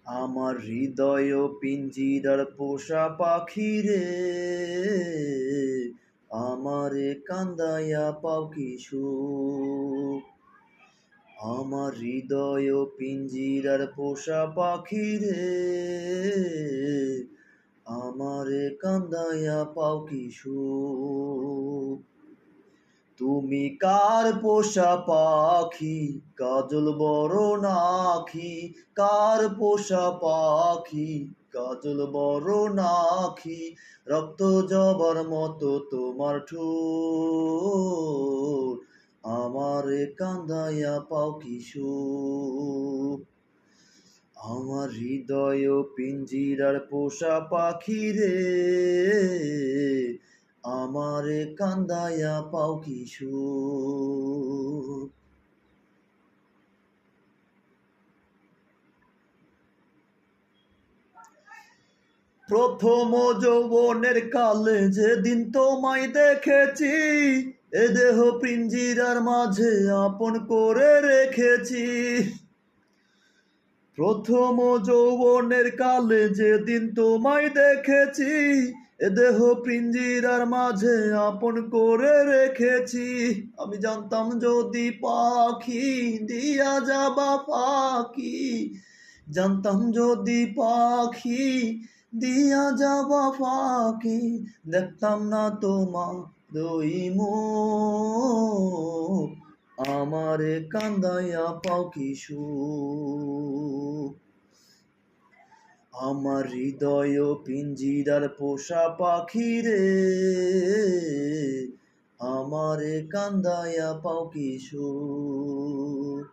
আমার হৃদয় পিঞ্জিরার পোষা পাখি রে, আমারে কান্দাইয়া পাও কি সুখ। আমার হৃদয় পিঞ্জিরার পোষা পাখি রে, আমারে কান্দাইয়া পাও কি সুখ। তুমি কার পোষা পাখি, কাজল বড় নাখি, কার পোষা পাখি, কাজল বড় নাখি, রক্ত জবার মতো তোমার ঠোঁট, আমারে কান্দাইয়া পাও কি সুখ। আমার হৃদয় পিঞ্জিরার পোষা পাখি রে, আমারে কান্দাইয়া পাও কি সুখ। প্রথম যৌবনের কালে যেদিন তোমায় দেখেছি, এ দেহ পিঞ্জিরার মাঝে আপন করে রেখেছি। প্রথম যৌবনের কালে যেদিন তোমায় দেখেছি, এ দেহ পিঞ্জিরার মাঝে আপন করে রেখেছি। আমি জানতাম যদি পাখি দিয়া যাবা ফাঁকি, জানতাম যদি পাখি দিয়া যাবা ফাঁকি, দেখতাম না তোমার ওই মুখ, আমারে কান্দাইয়া পাও কি সুখ। আমার হৃদয় পিঞ্জিরার পোষা পাখি রে, আমারে কান্দাইয়া পাও কি সুখ।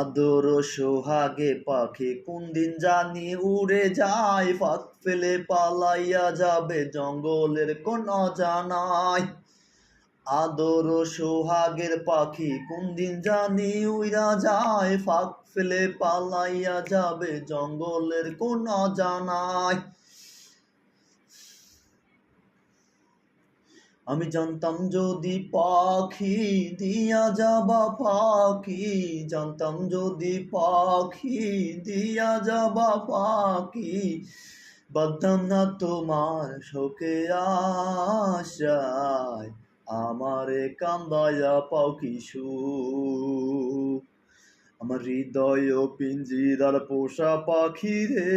আদর সোহাগে পাখি কোনদিন জানি উড়ে যায়, ফাঁক ফেলে পালাইয়া যাবে জঙ্গলের কোন অজানায়। আদর সোহাগের পাখি কোনদিন জানি উইরা যায়, ফাঁক ফেলে পালাইয়া যাবে জঙ্গলের কোন অজানায়। আমি জানতাম যদি পাখি দিয়া যাবা ফাঁকি, জানতাম যদি পাখি দিয়া যাবা ফাঁকি, বাঁধতাম না তোমার শোকে আশায়, আমারে কান্দাইয়া পাও কি সুখ। আমার হৃদয় পিঞ্জিরার পোষা পাখি রে,